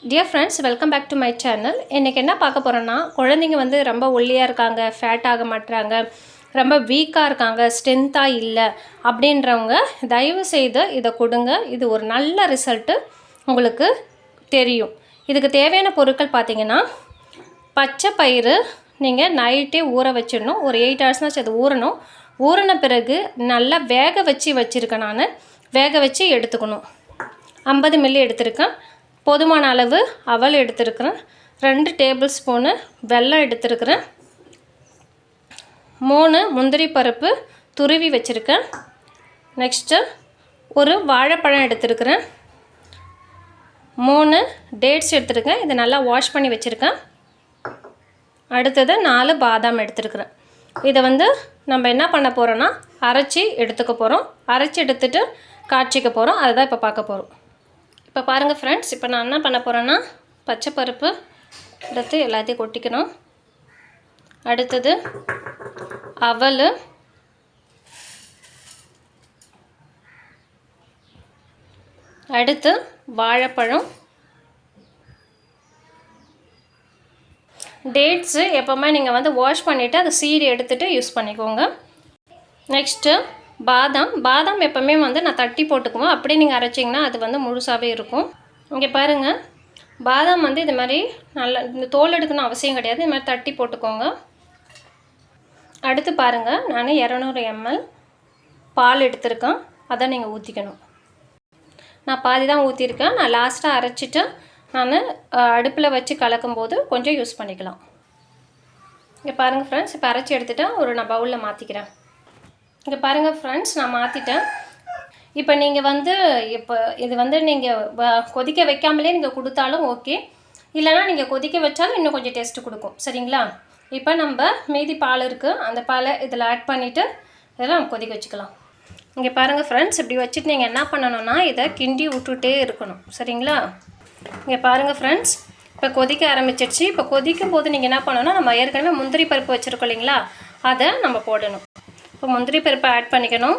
Dear friends, welcome back to my channel. இன்றைக்கி என்ன பார்க்க போகிறோன்னா, குழந்தைங்க வந்து ரொம்ப ஒல்லியாக இருக்காங்க, ஃபேட் ஆக மாட்டுறாங்க, ரொம்ப வீக்காக இருக்காங்க, ஸ்ட்ரென்த்தாக இல்லை அப்படின்றவங்க தயவு செய்து இதை கொடுங்க. இது ஒரு நல்ல ரிசல்ட்டு உங்களுக்கு தெரியும். இதுக்கு தேவையான பொருட்கள் பார்த்திங்கன்னா, பச்சை பயிறு நீங்கள் நைட்டே ஊற வச்சிடணும். ஒரு 8 ஹவர்ஸ்னாச்சும் அது ஊறணும். ஊறின பிறகு நல்லா வேக வச்சுருக்கேன். நான் வேக வச்சு எடுத்துக்கணும். 50 மில்லி எடுத்திருக்கேன். போதுமான அளவு அவல் எடுத்துருக்கிறேன். 2 டேபிள் ஸ்பூனு வெல்லம் எடுத்துருக்கிறேன். 3 முந்திரி பருப்பு துருவி வச்சுருக்கேன். நெக்ஸ்ட்டு ஒரு வாழைப்பழம் எடுத்துருக்கிறேன். 3 டேட்ஸ் எடுத்துருக்கேன். இதை நல்லா வாஷ் பண்ணி வச்சுருக்கேன். அடுத்தது 4 பாதாம் எடுத்துருக்கிறேன். இதை வந்து நம்ம என்ன பண்ண போகிறோன்னா, அரைச்சி எடுத்துக்க போகிறோம். அரைச்சி எடுத்துகிட்டு காய்ச்சிக்க போகிறோம். அதை தான் இப்போ பார்க்க போகிறோம். இப்போ பாருங்கள் ஃப்ரெண்ட்ஸ், இப்போ நான் என்ன பண்ண போகிறேன்னா, பச்சை பருப்பு எடுத்து எல்லாத்தையும் கொட்டிக்கணும். அடுத்தது அவல், அடுத்து வாழைப்பழம், டேட்ஸு எப்போவுமே நீங்கள் வந்து வாஷ் பண்ணிவிட்டு அதை சீடு எடுத்துகிட்டு யூஸ் பண்ணிக்கோங்க. நெக்ஸ்ட்டு பாதாம் எப்போவுமே வந்து நான் தட்டி போட்டுக்குவோம். அப்படியே நீங்கள் அரைச்சிங்கன்னா அது வந்து முழுசாகவே இருக்கும். இங்கே பாருங்கள், பாதாம் வந்து இது மாதிரி நல்லா இந்த தோல் எடுக்கணும் அவசியம் கிடையாது. இது மாதிரி தட்டி போட்டுக்கோங்க. அடுத்து பாருங்கள், நான் 200 ml பால் எடுத்திருக்கேன். அதை நீங்கள் ஊற்றிக்கணும். நான் பாதி தான் ஊற்றிருக்கேன். நான் லாஸ்ட்டாக அரைச்சிட்டு நான் அடுப்பில் வச்சு கலக்கும்போது கொஞ்சம் யூஸ் பண்ணிக்கலாம். இங்கே பாருங்கள் ஃப்ரெண்ட்ஸ், இப்போ அரைச்சி எடுத்துகிட்டு நான் பவுலில் மாற்றிக்கிறேன். இங்கே பாருங்கள் ஃப்ரெண்ட்ஸ், நான் மாற்றிட்டேன். இப்போ நீங்கள் வந்து இது வந்து நீங்கள் கொதிக்க வைக்காமலே நீங்கள் கொடுத்தாலும் ஓகே, இல்லைனா நீங்கள் கொதிக்க வச்சாலும் இன்னும் கொஞ்சம் டேஸ்ட்டு கொடுக்கும். சரிங்களா? இப்போ நம்ம மீதி பால் இருக்குது, அந்த பாலை இதில் ஆட் பண்ணிவிட்டு இதெல்லாம் நம்ம கொதிக்க வச்சுக்கலாம். இங்கே பாருங்கள் ஃப்ரெண்ட்ஸ், இப்படி வச்சுட்டு நீங்கள் என்ன பண்ணணும்னா, இதை கிண்டி விட்டுட்டே இருக்கணும். சரிங்களா? இங்கே பாருங்கள் ஃப்ரெண்ட்ஸ், இப்போ கொதிக்க ஆரம்பிச்சிடுச்சு. இப்போ கொதிக்கும் போது நீங்கள் என்ன பண்ணணும்னா, நம்ம ஏற்கனவே முந்திரி பருப்பு வச்சுருக்கோம் இல்லைங்களா, அதை நம்ம போடணும். இப்போ முந்திரி பருப்பை ஆட் பண்ணிக்கணும்.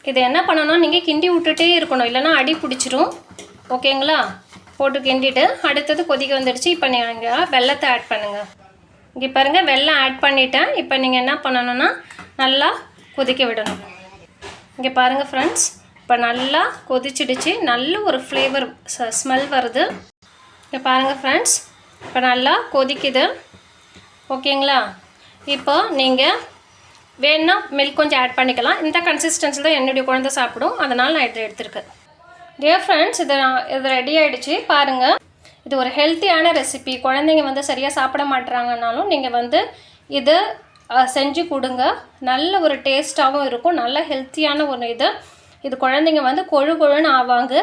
இதை என்ன பண்ணணும்னா, நீங்கள் கிண்டி விட்டுட்டே இருக்கணும், இல்லைனா அடி பிடிச்சிரும். ஓகேங்களா? போட்டு கிண்டிட்டு அடுத்தது கொதிக்க வந்துடுச்சு. இப்போ நீங்கள் வெல்லத்தை ஆட் பண்ணுங்கள். இங்கே பாருங்கள், வெல்லம் ஆட் பண்ணிவிட்டேன். இப்போ நீங்கள் என்ன பண்ணணும்னா, நல்லா கொதிக்க விடணும். இங்கே பாருங்கள் ஃப்ரெண்ட்ஸ், இப்போ நல்லா கொதிச்சிடுச்சு. நல்ல ஒரு ஃப்ளேவர் ஸ்மெல் வருது. இங்கே பாருங்கள் ஃப்ரெண்ட்ஸ், இப்போ நல்லா கொதிக்குது. ஓகேங்களா? இப்போ நீங்கள் வேணுன்னா மில்க் கொஞ்சம் ஆட் பண்ணிக்கலாம். இந்த கன்சிஸ்டன்சி தான் என்னுடைய குழந்தை சாப்பிடும், அதனால் நான் இதை எடுத்துருக்கேன். டியர் ஃப்ரெண்ட்ஸ், இது ரெடி ஆகிடுச்சு. பாருங்கள், இது ஒரு ஹெல்த்தியான ரெசிபி. குழந்தைங்க வந்து சரியாக சாப்பிட மாட்டுறாங்கனாலும் நீங்கள் வந்து இதை செஞ்சு கொடுங்க. நல்ல ஒரு டேஸ்ட்டாகவும் இருக்கும். நல்ல ஹெல்த்தியான ஒரு இது குழந்தைங்க வந்து கொழுன்னு ஆவாங்க.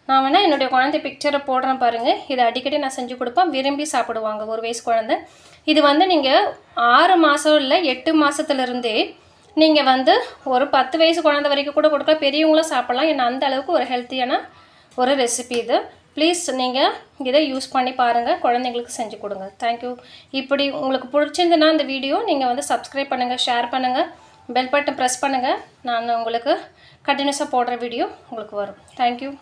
நான் வேணால் என்னுடைய குழந்தை பிக்சரை போடுறேன் பாருங்கள். இதை அடிக்கடி நான் செஞ்சு கொடுப்பேன். விரும்பி சாப்பிடுவாங்க 1 வயசு குழந்தை. இது வந்து நீங்கள் 6 மாதம் இல்லை 8 மாதத்துலேருந்தே நீங்கள் வந்து ஒரு 10 வயசு குழந்தை வரைக்கும் கூட கொடுக்கலாம். பெரியவங்களும் சாப்பிட்லாம். ஏன்னா அந்த அளவுக்கு ஒரு ஹெல்த்தியான ஒரு ரெசிபி இது. ப்ளீஸ் நீங்கள் இதை யூஸ் பண்ணி பாருங்கள், குழந்தைங்களுக்கு செஞ்சு கொடுங்க. தேங்க்யூ. இப்படி உங்களுக்கு பிடிச்சிருந்துன்னா இந்த வீடியோ நீங்கள் வந்து சப்ஸ்கிரைப் பண்ணுங்கள், ஷேர் பண்ணுங்கள், பெல் பட்டன் ப்ரெஸ் பண்ணுங்கள். நான் உங்களுக்கு கண்டினியூஸாக போடுற வீடியோ உங்களுக்கு வரும். தேங்க்யூ.